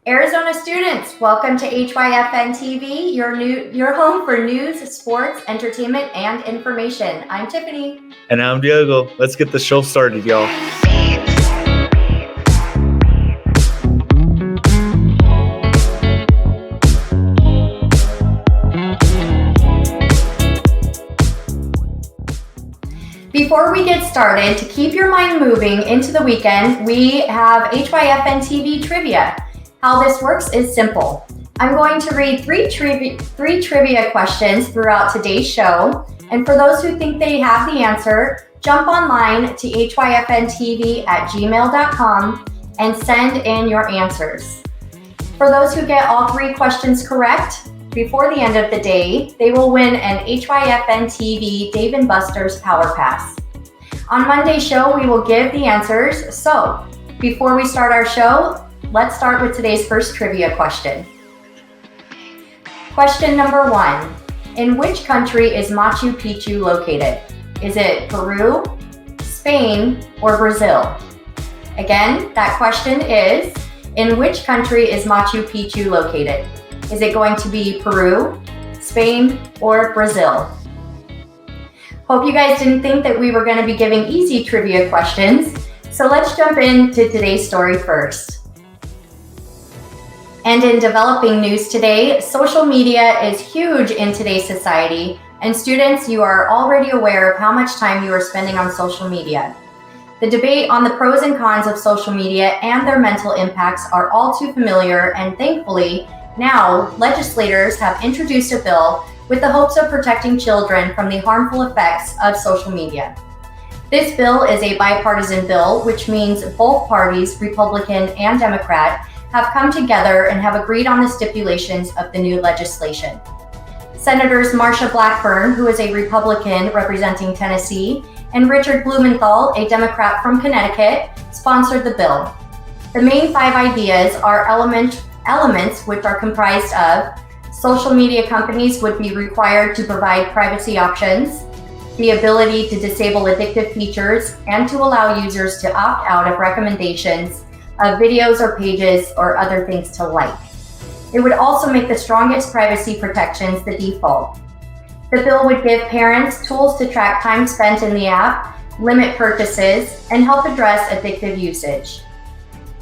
Arizona students, welcome to HYFNTV, your home for news, sports, entertainment, and information. I'm Tiffany. And I'm Diego. Let's get the show started, y'all. Before we get started, to keep your mind moving into the weekend, we have HYFN Trivia. How this works is simple. I'm going to read three trivia questions throughout today's show, and for those who think they have the answer, jump online to hyfntv@gmail.com and send in your answers. For those who get all three questions correct, before the end of the day, they will win an HYFN TV Dave & Buster's Power Pass. On Monday's show, we will give the answers. So, before we start our show, let's start with today's first trivia question. Question number 1. In which country is Machu Picchu located? Is it Peru, Spain, or Brazil? Again, that question is, in which country is Machu Picchu located? Is it going to be Peru, Spain, or Brazil? Hope you guys didn't think that we were going to be giving easy trivia questions, so let's jump into today's story first. And in developing news today, social media is huge in today's society, and students, you are already aware of how much time you are spending on social media. The debate on the pros and cons of social media and their mental impacts are all too familiar, and thankfully, now, legislators have introduced a bill with the hopes of protecting children from the harmful effects of social media. This bill is a bipartisan bill, which means both parties, Republican and Democrat, have come together and have agreed on the stipulations of the new legislation. Senators Marsha Blackburn, who is a Republican representing Tennessee, and Richard Blumenthal, a Democrat from Connecticut, sponsored the bill. The main 5 ideas are elements which are comprised of social media companies would be required to provide privacy options, the ability to disable addictive features, and to allow users to opt out of recommendations of videos or pages or other things to like. It would also make the strongest privacy protections the default. The bill would give parents tools to track time spent in the app, limit purchases, and help address addictive usage.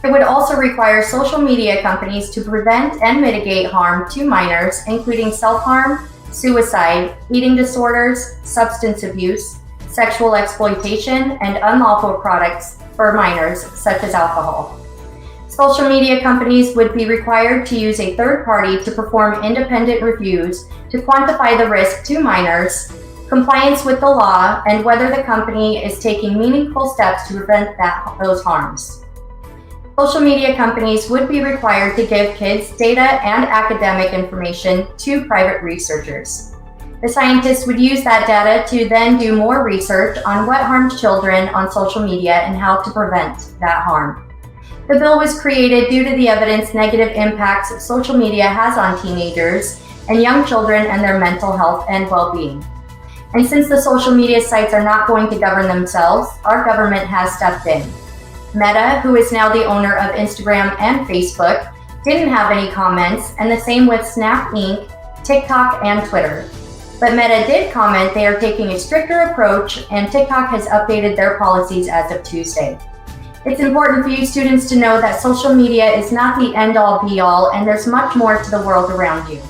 It would also require social media companies to prevent and mitigate harm to minors, including self-harm, suicide, eating disorders, substance abuse, sexual exploitation, and unlawful products for minors, such as alcohol. Social media companies would be required to use a third party to perform independent reviews to quantify the risk to minors, compliance with the law, and whether the company is taking meaningful steps to prevent those harms. Social media companies would be required to give kids data and academic information to private researchers. The scientists would use that data to then do more research on what harms children on social media and how to prevent that harm. The bill was created due to the evidence negative impacts social media has on teenagers and young children and their mental health and well-being. And since the social media sites are not going to govern themselves, our government has stepped in. Meta, who is now the owner of Instagram and Facebook, didn't have any comments, and the same with Snap Inc., TikTok, and Twitter. But Meta did comment they are taking a stricter approach, and TikTok has updated their policies as of Tuesday. It's important for you students to know that social media is not the end-all be-all, and there's much more to the world around you.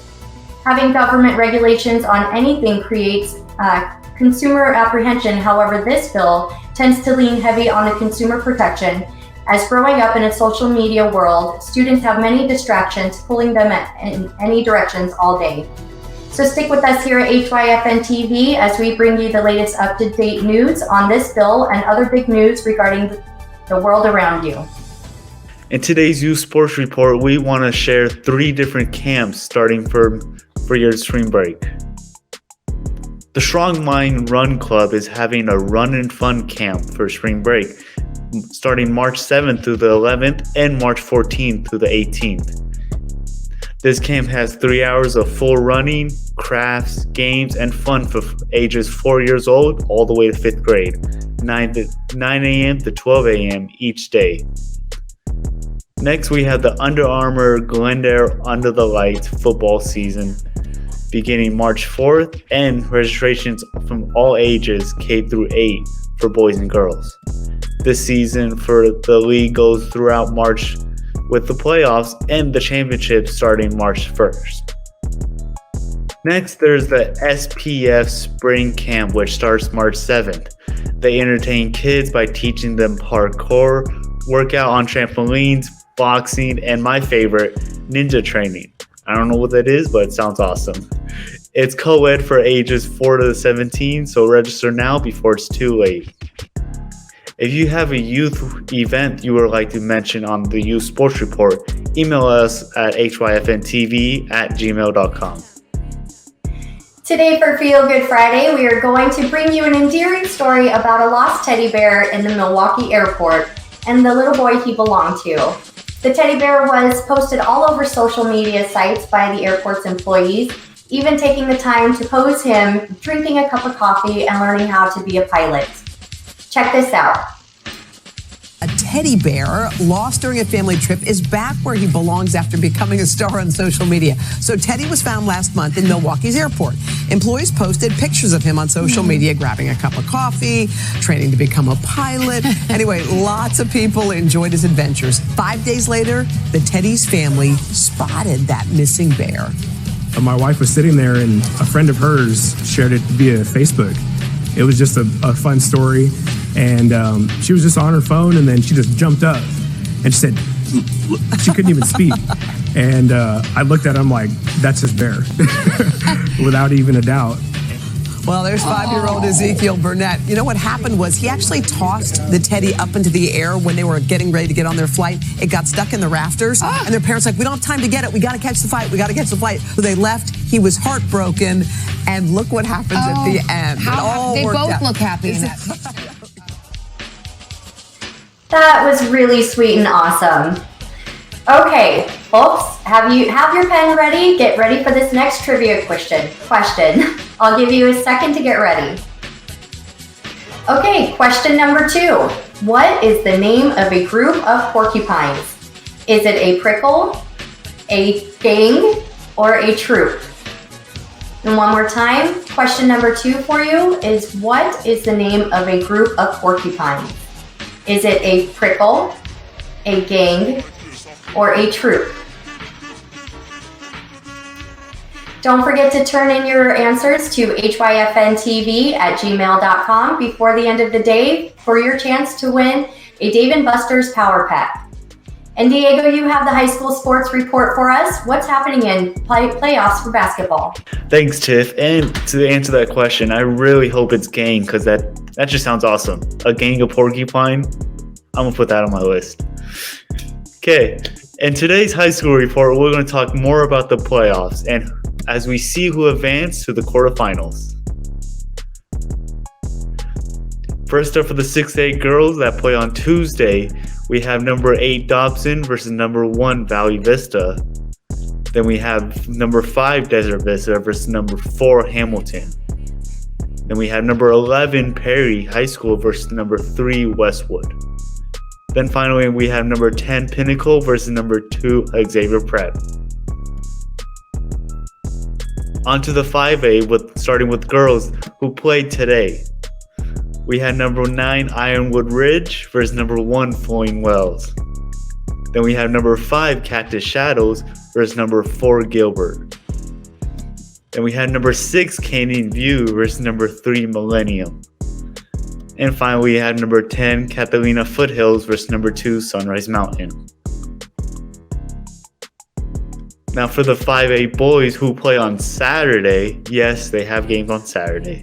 Having government regulations on anything creates consumer apprehension. However, this bill tends to lean heavy on the consumer protection, as growing up in a social media world, students have many distractions pulling them in any directions all day. So stick with us here at HYFN TV as we bring you the latest up-to-date news on this bill and other big news regarding the world around you. In today's youth sports report, we want to share 3 different camps starting for your spring break. The Strong Mind Run Club is having a run and fun camp for spring break, starting March 7th through the 11th and March 14th through the 18th. This camp has 3 hours of full running, crafts, games, and fun for ages 4 years old all the way to 5th grade, 9 a.m. to 12 a.m. each day. Next, we have the Under Armour Glendale Under the Lights football season beginning March 4th, and registrations from all ages K through 8 for boys and girls. This season for the league goes throughout March with the playoffs and the championship starting March 1st. Next, there's the SPF Spring Camp, which starts March 7th. They entertain kids by teaching them parkour, workout on trampolines, boxing, and my favorite, ninja training. I don't know what that is, but it sounds awesome. It's co-ed for ages 4 to 17, so register now before it's too late. If you have a youth event you would like to mention on the Youth Sports Report, email us at hyfntv@gmail.com. Today for Feel Good Friday, we are going to bring you an endearing story about a lost teddy bear in the Milwaukee airport and the little boy he belonged to. The teddy bear was posted all over social media sites by the airport's employees, even taking the time to pose him drinking a cup of coffee and learning how to be a pilot. Check this out. A teddy bear lost during a family trip is back where he belongs after becoming a star on social media. So Teddy was found last month in Milwaukee's airport. Employees posted pictures of him on social media, grabbing a cup of coffee, training to become a pilot. Anyway, lots of people enjoyed his adventures. 5 days later, the Teddy's family spotted that missing bear. My wife was sitting there and a friend of hers shared it via Facebook. It was just a fun story. And she was just on her phone, and then she just jumped up and she said, she couldn't even speak. And I looked at him like, that's his bear, without even a doubt. Well, there's 5-year-old Ezekiel Burnett. You know what happened was he actually tossed the teddy up into the air when they were getting ready to get on their flight. It got stuck in the rafters, and their parents were like, we don't have time to get it. We got to catch the flight. We got to catch the flight. So they left. He was heartbroken, and look what happens at the end. They both look happy in that. That was really sweet and awesome. Okay, folks, have your pen ready? Get ready for this next trivia question. I'll give you a second to get ready. Okay, question number 2. What is the name of a group of porcupines? Is it a prickle, a gang, or a troop? And one more time, question number 2 for you is what is the name of a group of porcupines? Is it a prickle, a gang, or a troop? Don't forget to turn in your answers to hyfntv@gmail.com before the end of the day for your chance to win a Dave & Buster's Power Pack. And Diego, you have the high school sports report for us. What's happening in playoffs for basketball? Thanks, Tiff. And to answer that question, I really hope it's gang, because that just sounds awesome. A gang of porcupine. I'm going to put that on my list. Okay. In today's high school report, we're going to talk more about the playoffs and as we see who advanced to the quarterfinals. First up for the 6A girls that play on Tuesday, we have number 8 Dobson versus number 1 Valley Vista. Then we have number 5 Desert Vista versus number 4 Hamilton. Then we have number 11 Perry High School versus number 3 Westwood. Then finally, we have number 10 Pinnacle versus number 2 Xavier Prep. On to the 5A, starting with girls who played today. We had number 9 Ironwood Ridge versus number 1 Flowing Wells. Then we have number 5 Cactus Shadows versus number 4 Gilbert. Then we had number 6 Canyon View versus number 3 Millennium. And finally, we had number 10, Catalina Foothills versus number 2, Sunrise Mountain. Now for the 5A boys who play on Saturday, yes, they have games on Saturday.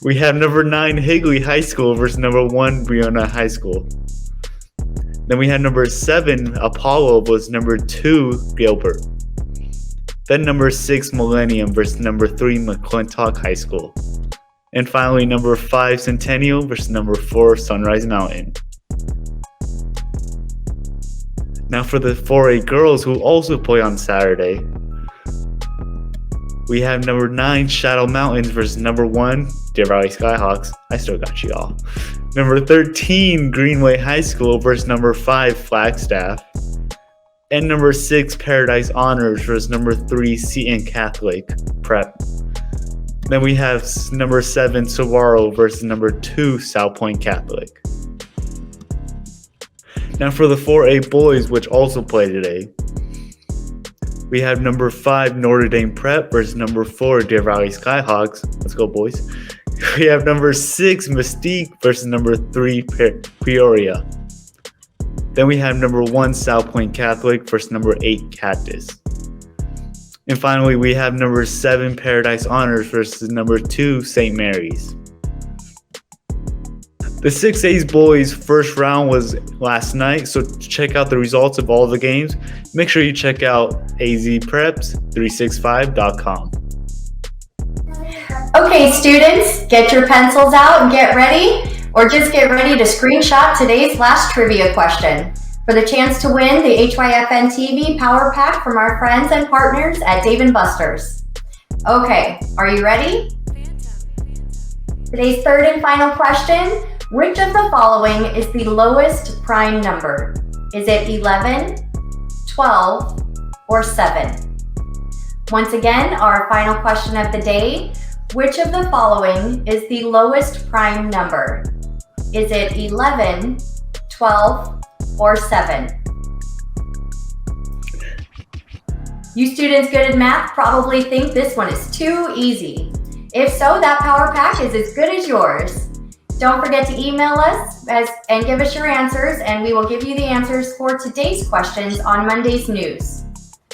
We have number 9, Higley High School versus number 1, Breonna High School. Then we had number 7, Apollo versus number 2, Gilbert. Then number 6, Millennium versus number 3, McClintock High School. And finally, number 5, Centennial versus number 4, Sunrise Mountain. Now for the 4A girls who also play on Saturday, we have number 9, Shadow Mountains versus number 1, Deer Valley Skyhawks. I still got you all. Number 13, Greenway High School versus number 5, Flagstaff. And number 6, Paradise Honors versus number 3, Seton Catholic Prep. Then we have number 7, Saguaro versus number 2, South Point Catholic. Now for the 4A boys, which also play today, we have number 5, Notre Dame Prep versus number 4, Deer Valley Skyhawks. Let's go, boys. We have number 6, Mystique versus number 3, Peoria. Then we have number 1, South Point Catholic versus number 8, Cactus. And finally, we have number 7, Paradise Honors versus number 2, St. Mary's. The 6A's boys' first round was last night, so to check out the results of all the games, make sure you check out azpreps365.com. Okay, students, get your pencils out and get ready, or just get ready to screenshot today's last trivia question for the chance to win the HYFN TV Power Pack from our friends and partners at Dave & Buster's. Okay, are you ready? Today's third and final question. Which of the following is the lowest prime number? Is it 11, 12, or 7? Once again, our final question of the day. Which of the following is the lowest prime number? Is it 11, 12, or 7? You students good at math probably think this one is too easy. If so, that power pack is as good as yours. Don't forget to email us and give us your answers, and we will give you the answers for today's questions on Monday's news.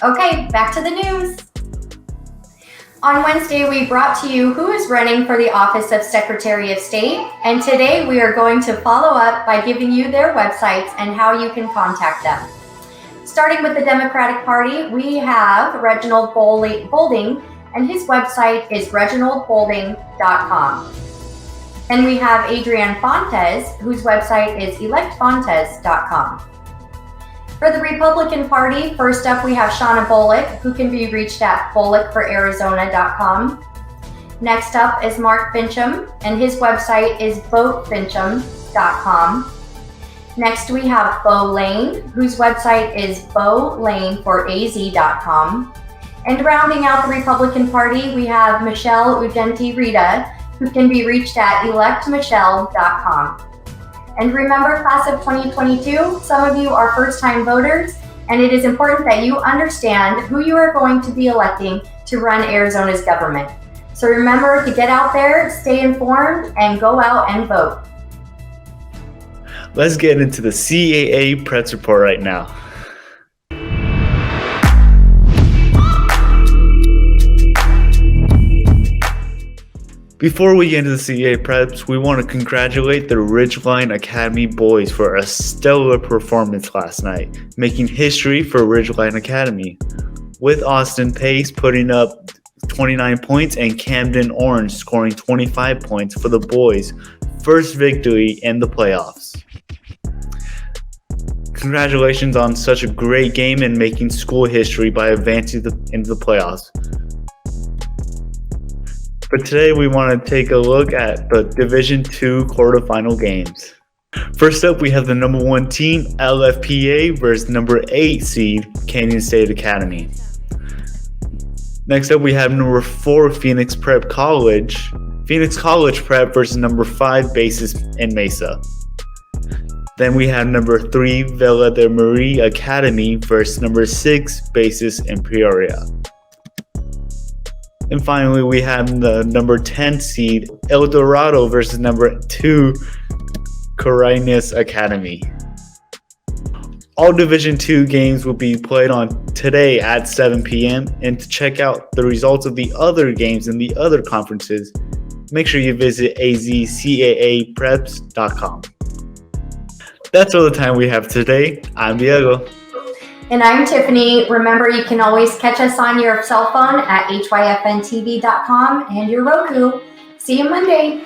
Okay, back to the news. On Wednesday, we brought to you who is running for the office of Secretary of State, and today we are going to follow up by giving you their websites and how you can contact them. Starting with the Democratic Party, we have Reginald Boulding, and his website is reginaldboulding.com. And we have Adrian Fontes, whose website is electfontes.com. For the Republican Party, first up we have Shauna Bullock, who can be reached at bullockforarizona.com. Next up is Mark Fincham, and his website is votefincham.com. Next we have Bo Lane, whose website is bolaneforaz.com. And rounding out the Republican Party, we have Michelle Ugenti-Rita, who can be reached at electmichelle.com. And remember, class of 2022, some of you are first-time voters, and it is important that you understand who you are going to be electing to run Arizona's government. So remember to get out there, stay informed, and go out and vote. Let's get into the CAA Preps report right now. Before we get into the CAA Preps, we want to congratulate the Ridgeline Academy boys for a stellar performance last night, making history for Ridgeline Academy, with Austin Pace putting up 29 points and Camden Orange scoring 25 points for the boys' first victory in the playoffs. Congratulations on such a great game and making school history by advancing into the playoffs. But today we want to take a look at the Division II quarterfinal games. First up, we have the number 1 team, LFPA, versus number 8 seed, Canyon State Academy. Next up, we have number 4, Phoenix College Prep versus number 5, Basis in Mesa. Then we have number 3, Villa de Marie Academy versus number 6, Basis in Peoria. And finally, we have the number 10 seed, El Dorado versus number 2, Corines Academy. All Division II games will be played on today at 7 p.m. And to check out the results of the other games in the other conferences, make sure you visit azcaapreps.com. That's all the time we have today. I'm Diego. And I'm Tiffany. Remember, you can always catch us on your cell phone at hyfntv.com and your Roku. See you Monday.